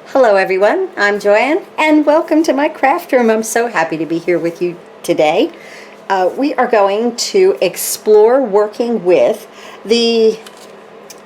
Hello everyone, I'm Joanne and welcome to my craft room. I'm so happy to be here with you today. We are going to explore working with the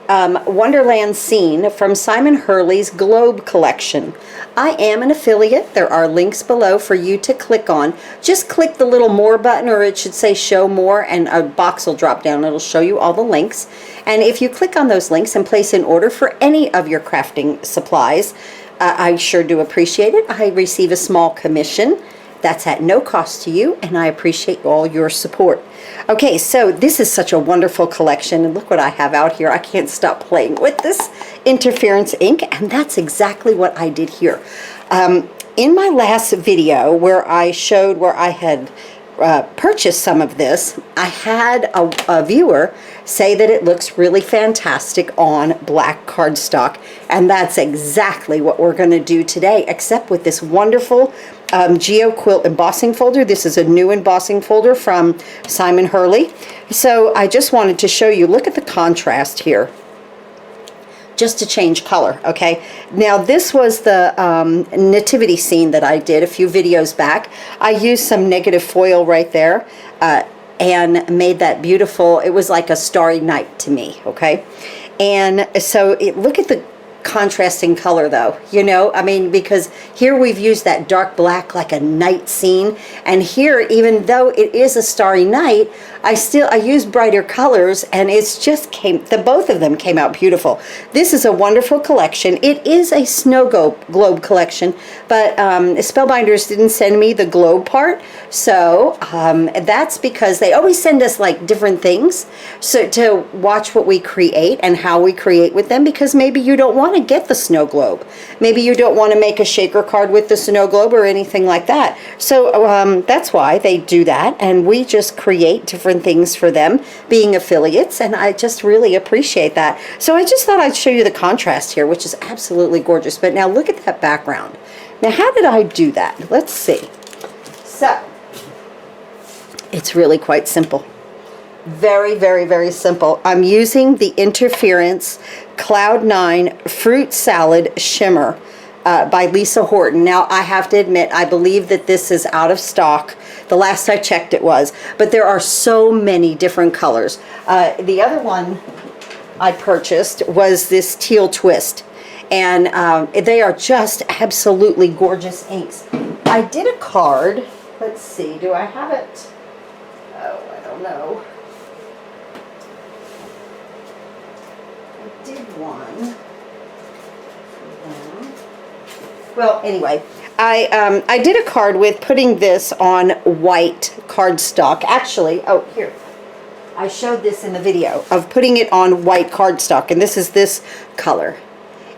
Wonderland scene from Simon Hurley's Globe collection. I am an affiliate. There are links below for you to click on. Just click the little more button, or it should say show more, and a box will drop down. It'll show you all the links. And if you click on those links and place an order for any of your crafting supplies, I sure do appreciate it. I receive a small commission. That's at no cost to you, and I appreciate all your support. Okay, so this is such a wonderful collection, and look what I have out here. I can't stop playing with this interference ink, and that's exactly what I did here. In my last video where I showed where I had purchased some of this, I had a viewer say that it looks really fantastic on black cardstock, and that's exactly what we're going to do today, except with this wonderful Quilt embossing folder. This is a new embossing folder from Simon Hurley. So I just wanted to show you, look at the contrast here, just to change color. Okay, now this was the nativity scene that I did a few videos back. I used some negative foil right there and made that beautiful. It was like a starry night to me. Okay, and so look at the contrasting color though, you know, I mean, because here we've used that dark black like a night scene, and here, even though it is a starry night, I used brighter colors, and it's just both of them came out beautiful. This is a wonderful collection. It is a snow globe collection, but Spellbinders didn't send me the globe part, so that's because they always send us like different things so to watch what we create and how we create with them, because maybe you don't want to get the snow globe. Maybe you don't want to make a shaker card with the snow globe or anything like that. So that's why they do that, and we just create different things for them, being affiliates, and I just really appreciate that. So I just thought I'd show you the contrast here, which is absolutely gorgeous. But now look at that background. Now how did I do that? Let's see. So it's really quite simple. Very, very, very simple. I'm using the Interference Cloud 9 Fruit Salad Shimmer by Lisa Horton. Now, I have to admit, I believe that this is out of stock. The last I checked it was, but there are so many different colors. The other one I purchased was this Teal Twist, and they are just absolutely gorgeous inks. I did a card. Let's see, do I have it? Oh, I don't know. I did one. Well, anyway, I did a card with putting this on white cardstock. Actually, oh, here. I showed this in the video of putting it on white cardstock, and this is this color.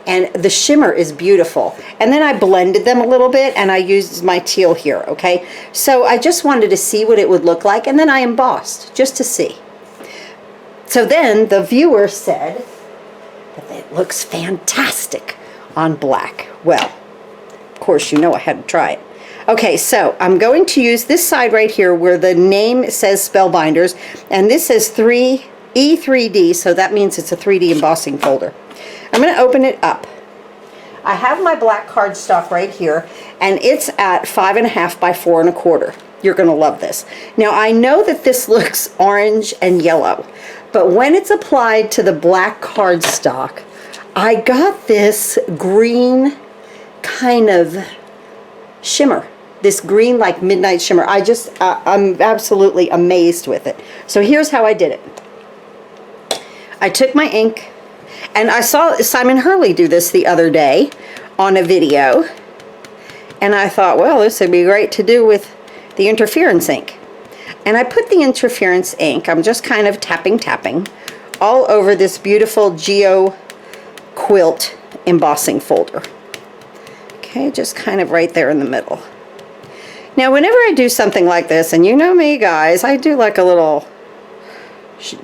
And the shimmer is beautiful. And then I blended them a little bit, and I used my teal here, okay? So I just wanted to see what it would look like, and then I embossed, just to see. So then the viewer said that it looks fantastic on black. Well, of course, you know I had to try it. Okay, so I'm going to use this side right here where the name says Spellbinders, and this says E3D, so that means it's a 3D embossing folder. I'm going to open it up. I have my black cardstock right here, and it's at 5.5 by 4.25. You're going to love this. Now, I know that this looks orange and yellow, but when it's applied to the black cardstock, I got this green kind of shimmer, this green like midnight shimmer. I'm absolutely amazed with it. So here's how I did it. I took my ink, and I saw Simon Hurley do this the other day on a video, and I thought, well, this would be great to do with the interference ink. And I put the interference ink, I'm just kind of tapping all over this beautiful Quilt embossing folder. Okay, just kind of right there in the middle. Now, whenever I do something like this, and you know me, guys, I do like a little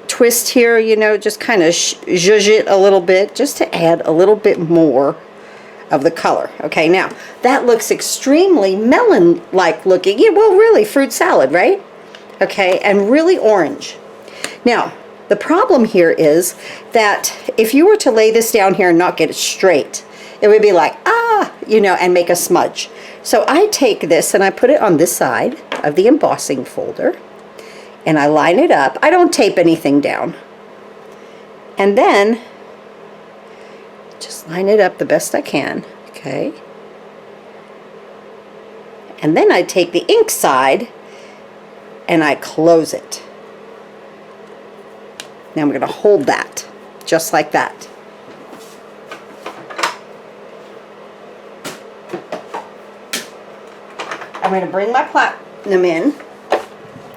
twist here, you know, just kind of zhuzh it a little bit, just to add a little bit more of the color. Okay, now, that looks extremely melon-like looking. Yeah, well, really, fruit salad, right? Okay, and really orange. Now, the problem here is that if you were to lay this down here and not get it straight, it would be like, ah, you know, and make a smudge. So I take this and I put it on this side of the embossing folder and I line it up. I don't tape anything down. And then just line it up the best I can, okay? And then I take the ink side and I close it. Now I'm going to hold that just like that. I'm going to bring my platinum in.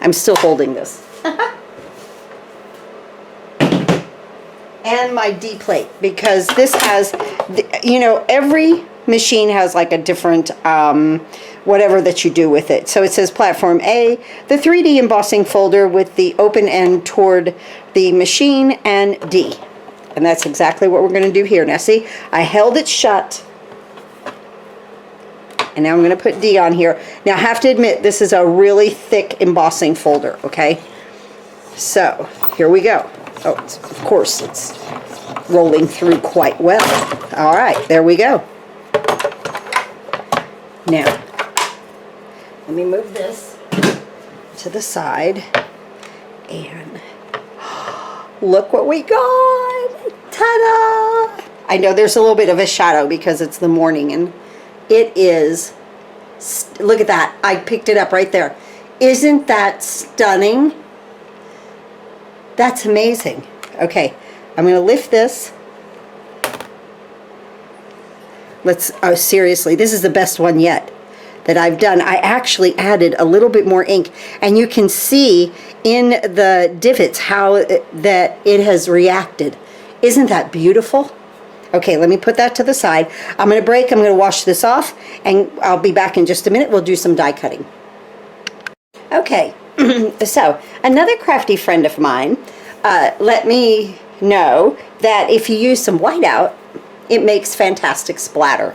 I'm still holding this. And my D plate, because this has, you know, every machine has like a different whatever that you do with it. So it says platform A, the 3D embossing folder with the open end toward the machine, and D. And that's exactly what we're going to do here. Now see, I held it shut. And now I'm going to put D on here. Now I have to admit, this is a really thick embossing folder, okay? So here we go. Oh, of course, it's rolling through quite well. All right, there we go. Now, let me move this to the side. And look what we got. Ta-da! I know there's a little bit of a shadow because it's the morning, and it is, look at that. I picked it up right there. Isn't that stunning? That's amazing. Okay, I'm going to lift this. Oh, seriously, this is the best one yet that I've done. I actually added a little bit more ink, and you can see in the divots how that it has reacted. Isn't that beautiful? Okay, let me put that to the side. I'm going to break. I'm going to wash this off, and I'll be back in just a minute. We'll do some die cutting. Okay, so another crafty friend of mine let me know that if you use some whiteout, it makes fantastic splatter.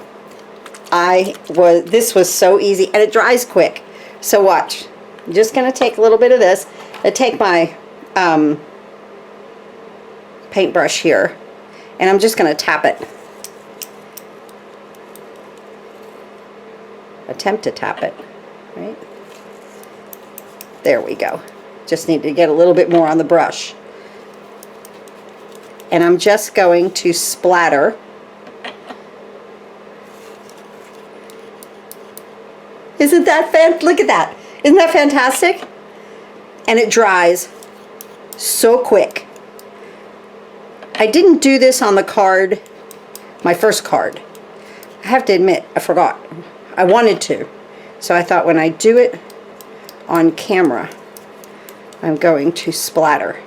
This was so easy, and it dries quick. So watch. I'm just going to take a little bit of this. I take my paintbrush here, and I'm just going to tap it. Attempt to tap it, right? There we go. Just need to get a little bit more on the brush. And I'm just going to splatter. Isn't that look at that. Isn't that fantastic? And it dries so quick. I didn't do this on the card, my first card. I have to admit, I forgot. I wanted to. So I thought when I do it on camera, I'm going to splatter.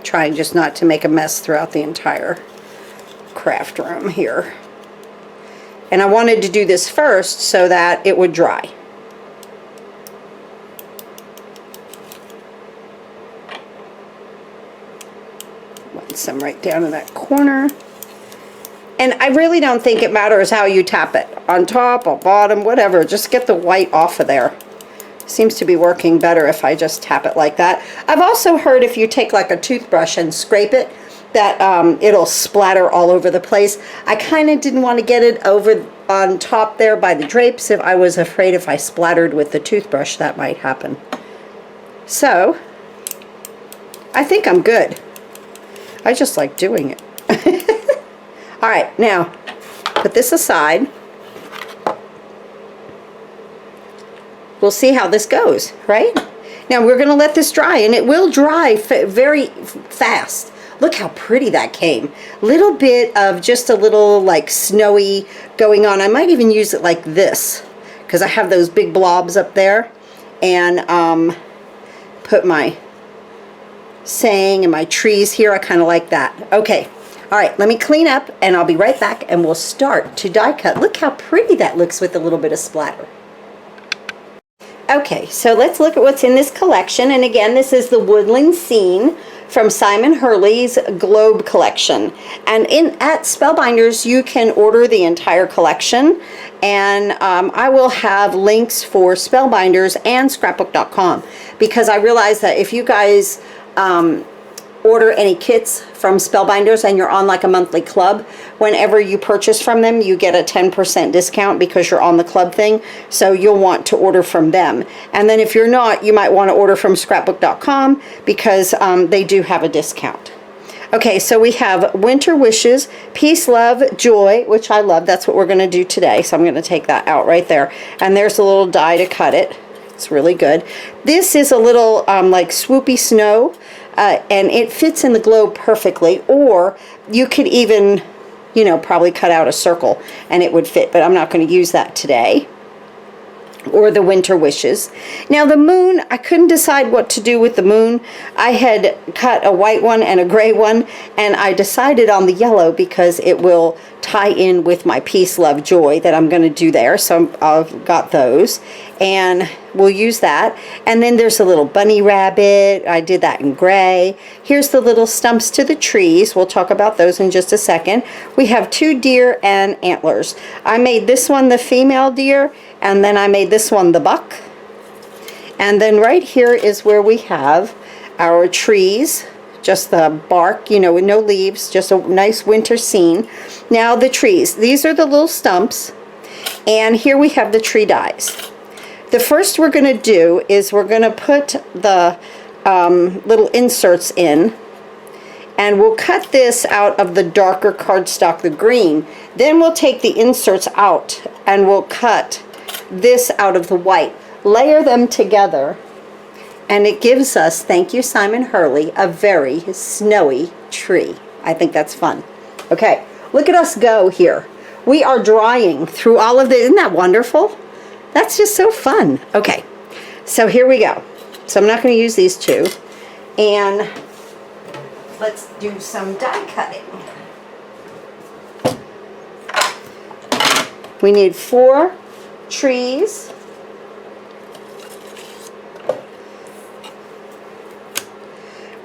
Trying just not to make a mess throughout the entire craft room here. And I wanted to do this first so that it would dry. Want some right down in that corner. And I really don't think it matters how you tap it. On top or bottom, whatever. Just get the white off of there. Seems to be working better if I just tap it like that. I've also heard if you take like a toothbrush and scrape it, that it'll splatter all over the place. I kind of didn't want to get it over on top there by the drapes. If I was afraid if I splattered with the toothbrush that might happen. So, I think I'm good. I just like doing it. Alright, now, put this aside. We'll see how this goes, right? Now we're going to let this dry, and it will dry very fast. Look how pretty that came. Little bit of just a little like snowy going on. I might even use it like this because I have those big blobs up there, and put my saying and my trees here. I kind of like that. Okay. All right, let me clean up, and I'll be right back, and we'll start to die cut. Look how pretty that looks with a little bit of splatter. Okay, so let's look at what's in this collection. And again, this is the Woodland Scene from Simon Hurley's Globe collection. And at Spellbinders, you can order the entire collection. And I will have links for Spellbinders and scrapbook.com, because I realize that if you guys order any kits from Spellbinders and you're on like a monthly club, whenever you purchase from them, you get a 10% discount because you're on the club thing. So you'll want to order from them. And then if you're not, you might want to order from scrapbook.com because they do have a discount. Okay, so we have Winter Wishes, Peace, Love, Joy, which I love. That's what we're going to do today. So I'm going to take that out right there. And there's a little die to cut it. It's really good. This is a little like swoopy snow, and it fits in the globe perfectly. Or you could even, you know, probably cut out a circle and it would fit. But I'm not going to use that today. Or the Winter Wishes. Now the moon, I couldn't decide what to do with the moon. I had cut a white one and a gray one, and I decided on the yellow because it will tie in with my Peace, Love, Joy that I'm going to do there. So I've got those, and we'll use that. And then there's a little bunny rabbit. I did that in gray. Here's the little stumps to the trees. We'll talk about those in just a second. We have 2 deer and antlers. I made this one the female deer, and then I made this one the buck. And then right here is where we have our trees, just the bark, you know, with no leaves, just a nice winter scene. Now the trees, these are the little stumps, and here we have the tree dies. The first we're going to do is we're going to put the little inserts in, and we'll cut this out of the darker cardstock, the green. Then we'll take the inserts out and we'll cut this out of the white, layer them together, and it gives us, thank you Simon Hurley, a very snowy tree. I think that's fun. Okay, look at us go here. We are drying through all of this. Isn't that wonderful? That's just so fun. Okay, so here we go. So I'm not going to use these 2, and let's do some die cutting. We need 4 trees.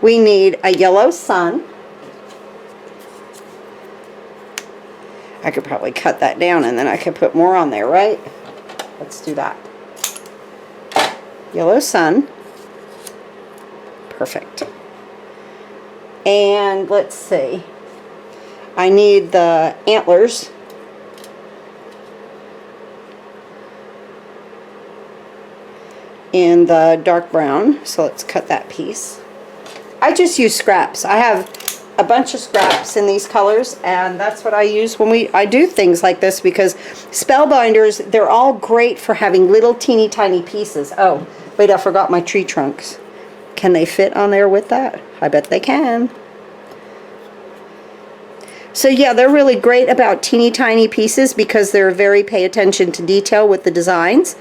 We need a yellow sun. I could probably cut that down and then I could put more on there, right? Let's do that. Yellow sun. Perfect. And let's see. I need the antlers. In the dark brown, so let's cut that piece. I just use scraps. I have a bunch of scraps in these colors, and that's what I use when I do things like this, because Spellbinders, they're all great for having little teeny tiny pieces. Oh, wait, I forgot my tree trunks. Can they fit on there with that? I bet they can. So yeah, they're really great about teeny tiny pieces because they're very pay attention to detail with the designs.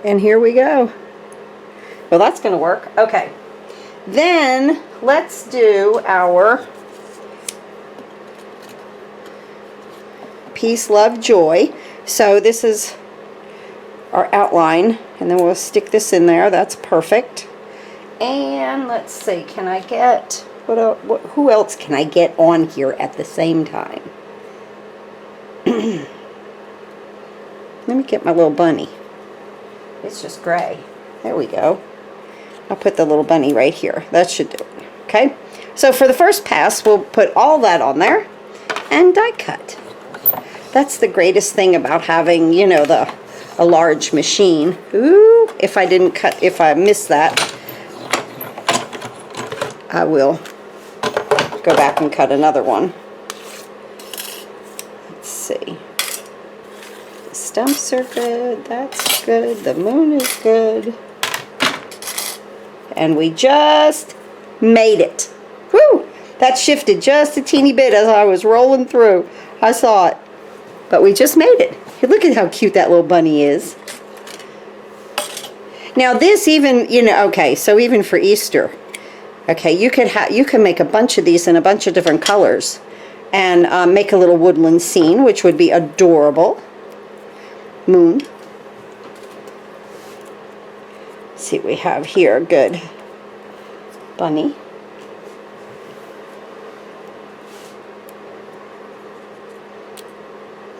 And here we go. Well, that's going to work. Okay. Then let's do our Peace, Love, Joy. So this is our outline, and then we'll stick this in there. That's perfect. And let's see, can I get, who else can I get on here at the same time? Let me get my little bunny. It's just gray. There we go. I'll put the little bunny right here. That should do it. Okay? So for the first pass, we'll put all that on there and die cut. That's the greatest thing about having, you know, a large machine. Ooh, if I miss that, I will go back and cut another one. Let's see. Stumps are good, that's good, the moon is good. And we just made it. Woo! That shifted just a teeny bit as I was rolling through. I saw it. But we just made it. Hey, look at how cute that little bunny is. Now this even, you know, okay, so even for Easter, okay, you can make a bunch of these in a bunch of different colors and make a little woodland scene, which would be adorable. Moon. Let's see what we have here. Good. Bunny.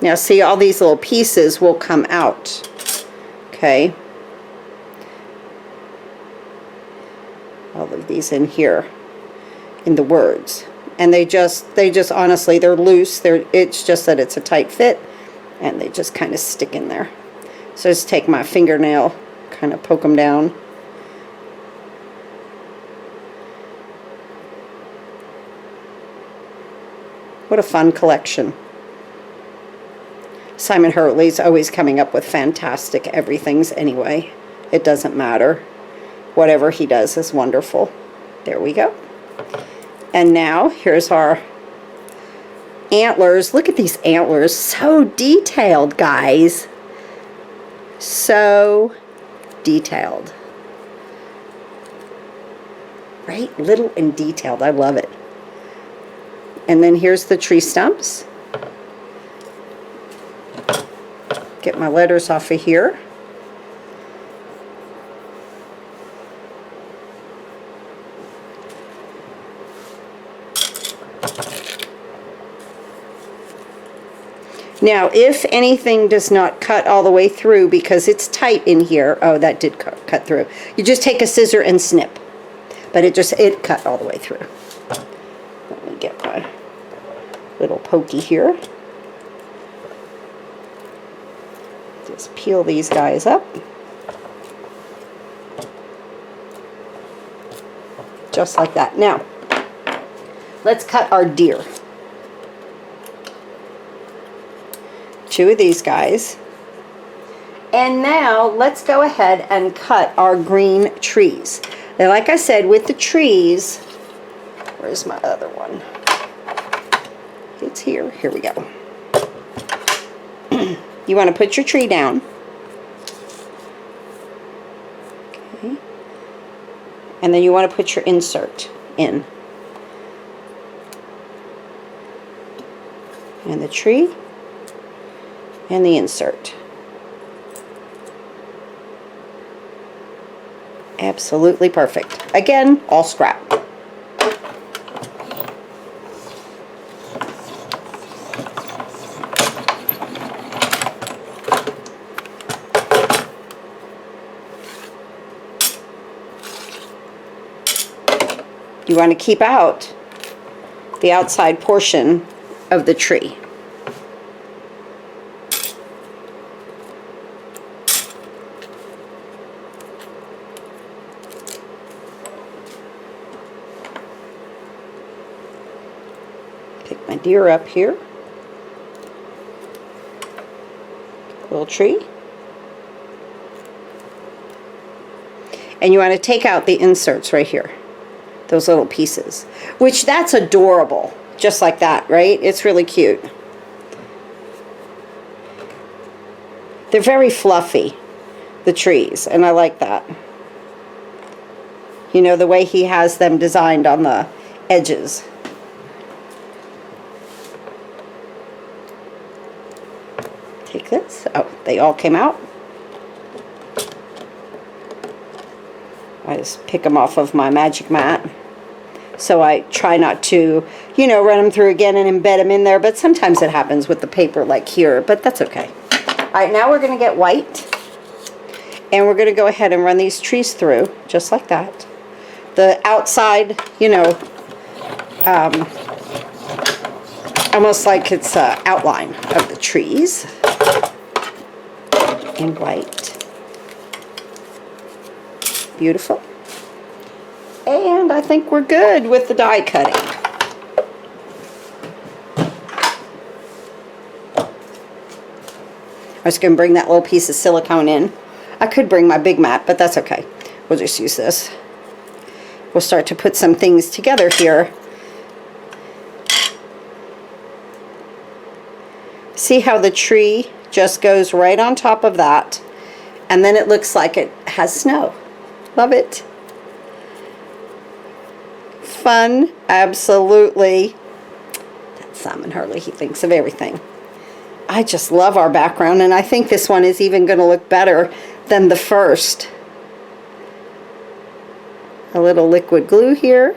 Now see, all these little pieces will come out. Okay. all of these in here in the words. And they just honestly, they're loose. It's just that it's a tight fit, and they just kind of stick in there. So just take my fingernail, kind of poke them down. What a fun collection. Simon Hurley's always coming up with fantastic everythings anyway. It doesn't matter. Whatever he does is wonderful. There we go. And now, here's our antlers. Look at these antlers. So detailed, guys. So detailed. Right? Little and detailed. I love it. And then here's the tree stumps. Get my letters off of here. Now, if anything does not cut all the way through because it's tight in here, oh, that did cut through. You just take a scissor and snip, but it cut all the way through. Let me get my little pokey here. Just peel these guys up. Just like that. Now, let's cut our deer. 2 of these guys. And now let's go ahead and cut our green trees. Now, like I said, with the trees, where's my other one? It's here. Here we go. You want to put your tree down. Okay. And then you want to put your insert in. And the tree. And the insert. Absolutely perfect. Again, all scrap. You want to keep out the outside portion of the tree. Pick my deer up here. Little tree. And you want to take out the inserts right here. Those little pieces. Which, that's adorable. Just like that, right? It's really cute. They're very fluffy, the trees, and I like that. You know, the way he has them designed on the edges. Take this. Oh, they all came out. I just pick them off of my magic mat. So I try not to, you know, run them through again and embed them in there. But sometimes it happens with the paper like here. But that's okay. All right, now we're going to get white. And we're going to go ahead and run these trees through. Just like that. The outside, you know, almost like it's an outline of the trees. In white. Beautiful. And I think we're good with the die cutting. I was going to bring that little piece of silicone in. I could bring my big mat, but that's okay. We'll just use this. We'll start to put some things together here. See how the tree just goes right on top of that, and then it looks like it has snow. Love it. Fun, absolutely. That's Simon Hurley. He thinks of everything. I just love our background, and I think this one is even going to look better than the first. A little liquid glue here.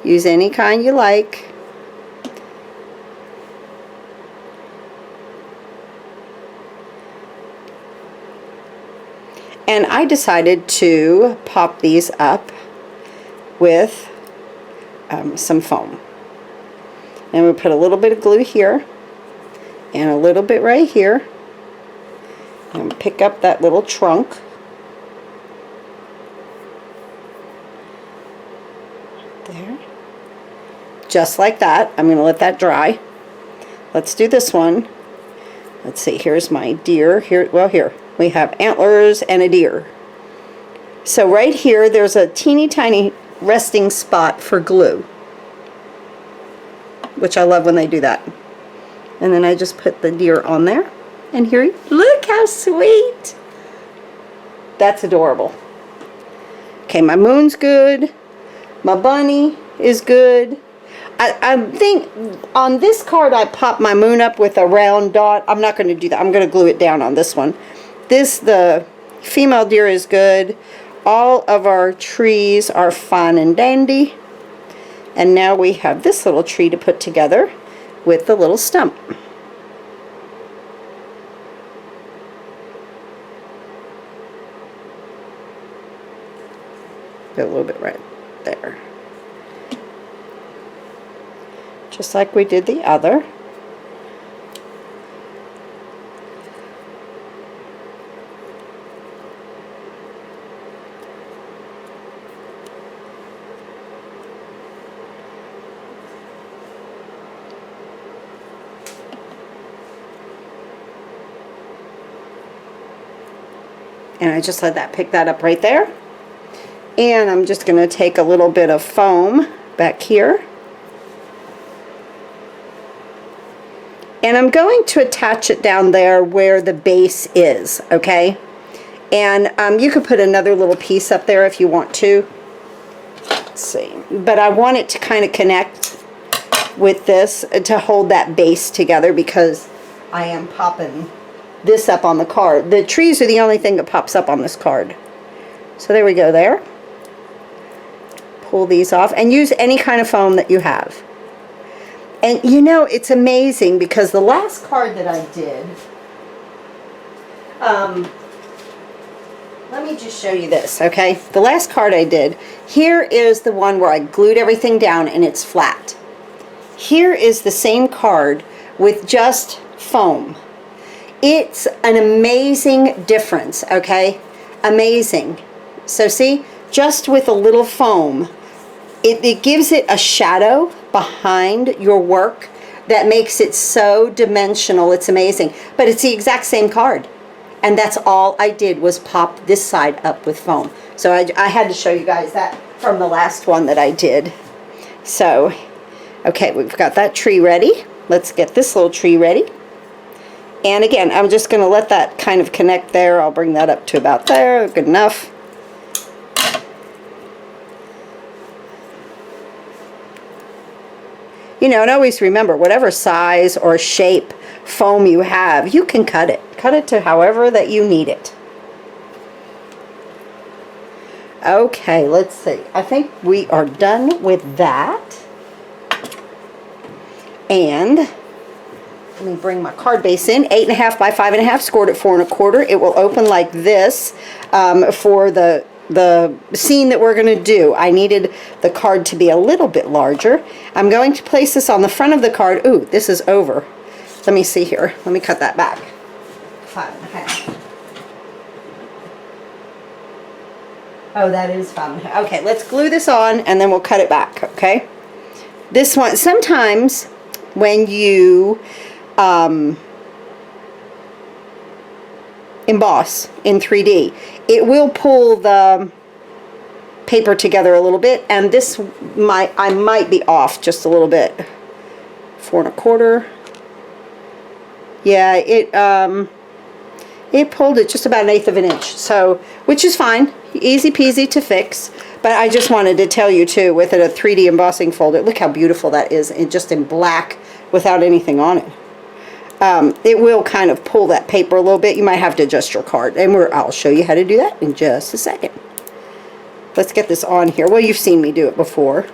Use any kind you like. And I decided to pop these up with some foam. And we'll put a little bit of glue here and a little bit right here, and pick up that little trunk. There. Just like that. I'm going to let that dry. Let's do this one. Let's see, here's my deer. Here we have antlers and a deer. So right here there's a teeny tiny resting spot for glue, which I love when they do that. And then I just put the deer on there, and here, look how sweet. That's adorable. Okay, my moon's good. My bunny is good. I think on this card I popped my moon up with a round dot. I'm not going to do that. I'm going to glue it down on this one. The female deer is good. All of our trees are fine and dandy. And now we have this little tree to put together with the little stump. Put a little bit right there. Just like we did the other. And I just let that pick that up right there. And I'm just going to take a little bit of foam back here. And I'm going to attach it down there where the base is, okay? And you could put another little piece up there if you want to. Let's see. But I want it to kind of connect with this to hold that base together, because I am popping this up on the card. The trees are the only thing that pops up on this card. So there we go there. Pull these off and use any kind of foam that you have. And you know, it's amazing because the last card that I did, let me just show you this, okay? The last card I did, here is the one where I glued everything down and it's flat. Here is the same card with just foam. It's an amazing difference, okay? Amazing. So see, just with a little foam, it gives it a shadow behind your work that makes it so dimensional. It's amazing. But it's the exact same card. And that's all I did was pop this side up with foam. So I had to show you guys that from the last one that I did. So, okay, we've got that tree ready. Let's get this little tree ready. And again, I'm just going to let that kind of connect there. I'll bring that up to about there. Good enough. You know, and always remember, whatever size or shape foam you have, you can cut it. Cut it to however that you need it. Okay, let's see. I think we are done with that. And let me bring my card base in. 8.5 by 5.5, scored at 4 1/4. It will open like this for the scene that we're going to do. I needed the card to be a little bit larger. I'm going to place this on the front of the card. Ooh, this is over. Let me see here. Let me cut that back. 5.5. Oh, that is 5.5. Okay, let's glue this on and then we'll cut it back, okay? This one, sometimes when you emboss in 3D, it will pull the paper together a little bit, and this I might be off just a little bit. 4 1/4. Yeah, it pulled it just about 1/8 of an inch, so which is fine, easy peasy to fix. But I just wanted to tell you too, with it a 3D embossing folder, look how beautiful that is, just in black without anything on it. It will kind of pull that paper a little bit. You might have to adjust your card, and I'll show you how to do that in just a second. Let's get this on here. Well, you've seen me do it before.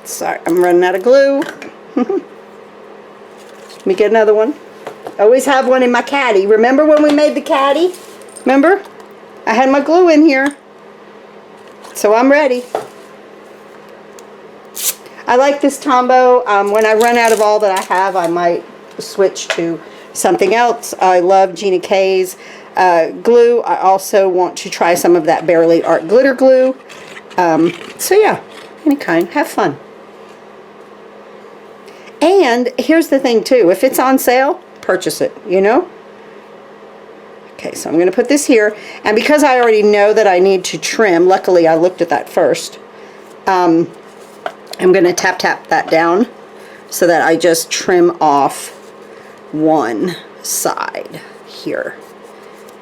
Sorry, I'm running out of glue. Let me get another one. Always have one in my caddy. Remember when we made the caddy? Remember? I had my glue in here. So I'm ready. I like this Tombow. When I run out of all that I have, I might switch to something else. I love Gina K's glue. I also want to try some of that Bearly Art glitter glue. So yeah, any kind. Have fun. And here's the thing too. If it's on sale, purchase it, you know? Okay, so I'm going to put this here. And because I already know that I need to trim, luckily I looked at that first, I'm going to tap that down so that I just trim off one side here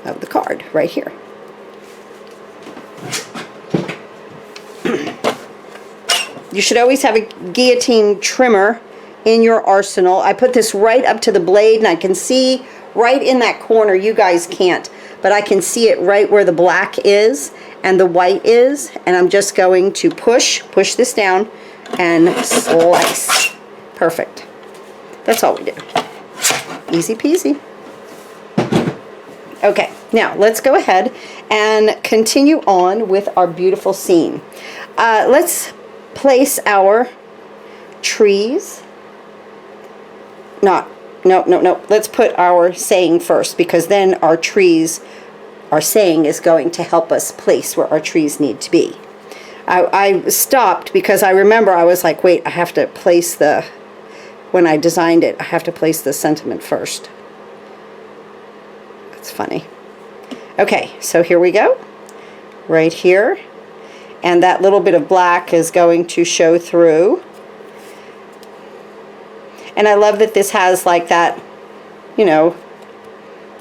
of the card, right here. You should always have a guillotine trimmer in your arsenal. I put this right up to the blade, and I can see right in that corner. You guys can't, but I can see it right where the black is and the white is, and I'm just going to push this down and slice. Perfect. That's all we do. Easy peasy. Okay, now let's go ahead and continue on with our beautiful scene. Let's place our trees. No. Let's put our saying first, because then our trees, our saying is going to help us place where our trees need to be. I stopped because I remember I was like, wait, I have to place the, when I designed it, I have to place the sentiment first. That's funny. Okay, so here we go. Right here. And that little bit of black is going to show through. And I love that this has like that, you know,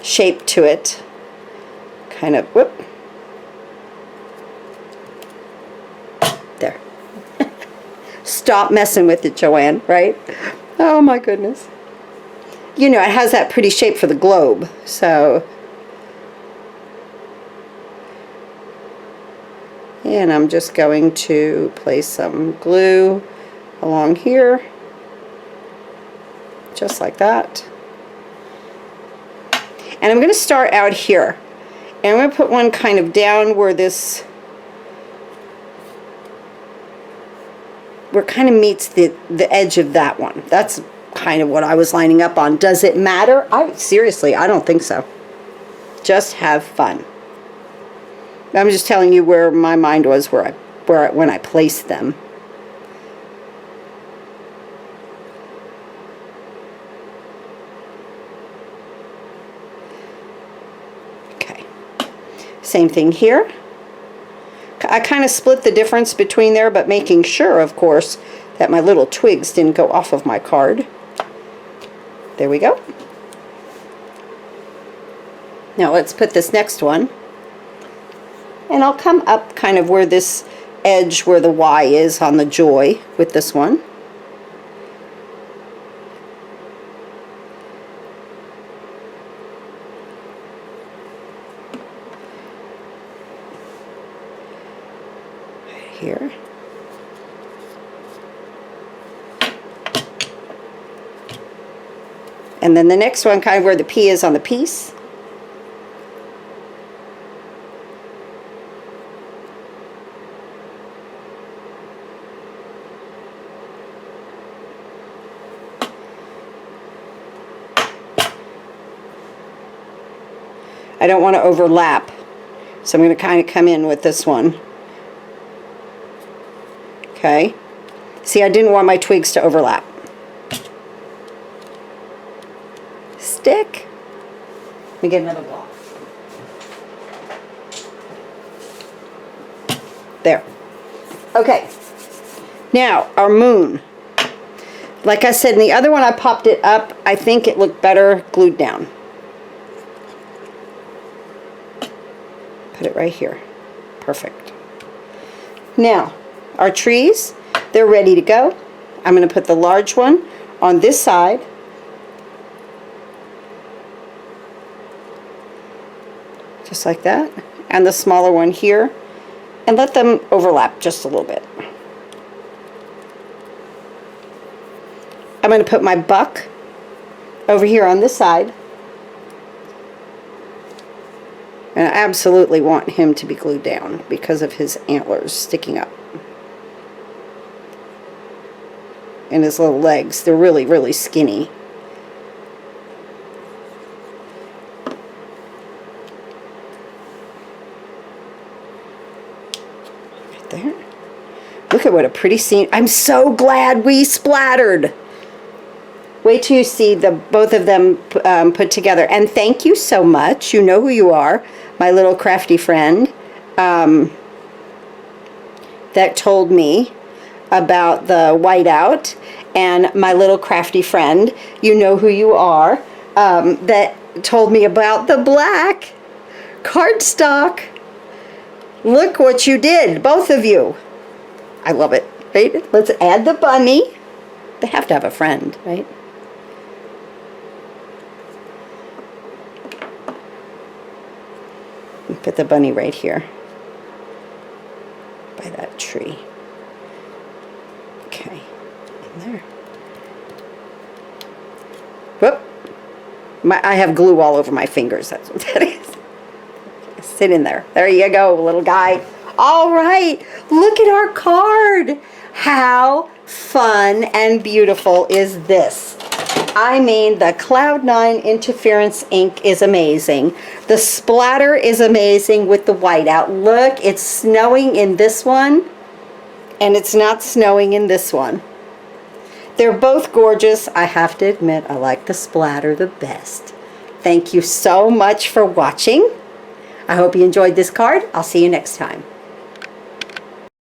shape to it. Kind of, whoop. There. Stop messing with it, Joanne, right? Oh my goodness. You know, it has that pretty shape for the globe, so. And I'm just going to place some glue along here. Just like that. And I'm going to start out here. And I'm going to put one kind of down where this, where it kind of meets the edge of that one. That's kind of what I was lining up on. Does it matter? Seriously, I don't think so. Just have fun. I'm just telling you where my mind was when I placed them. Okay. Same thing here. I kind of split the difference between there, but making sure, of course, that my little twigs didn't go off of my card. There we go. Now let's put this next one. And I'll come up kind of where this edge, where the Y is on the joy with this one. Right here. And then the next one, kind of where the P is on the piece. I don't want to overlap, so I'm going to kind of come in with this one. Okay. See, I didn't want my twigs to overlap. Stick. Let me get another block. There. Okay. Now, our moon. Like I said, in the other one I popped it up. I think it looked better glued down. Put it right here. Perfect. Now, our trees, they're ready to go. I'm going to put the large one on this side. Just like that. And the smaller one here. And let them overlap just a little bit. I'm going to put my buck over here on this side. And I absolutely want him to be glued down because of his antlers sticking up. And his little legs. They're really, really skinny. Right there. Look at what a pretty scene. I'm so glad we splattered. Wait till you see both of them put together. And thank you so much. You know who you are. My little crafty friend that told me about the whiteout. And my little crafty friend, you know who you are, that told me about the black cardstock. Look what you did, both of you. I love it. Right? Let's add the bunny. They have to have a friend, right? Put the bunny right here by that tree. Okay, in there. Whoop! I have glue all over my fingers. That's what that is. Sit in there. There you go, little guy. All right, look at our card. How fun and beautiful is this? I mean, the Cloud9 Interference ink is amazing. The splatter is amazing with the whiteout. Look, it's snowing in this one, and it's not snowing in this one. They're both gorgeous. I have to admit, I like the splatter the best. Thank you so much for watching. I hope you enjoyed this card. I'll see you next time.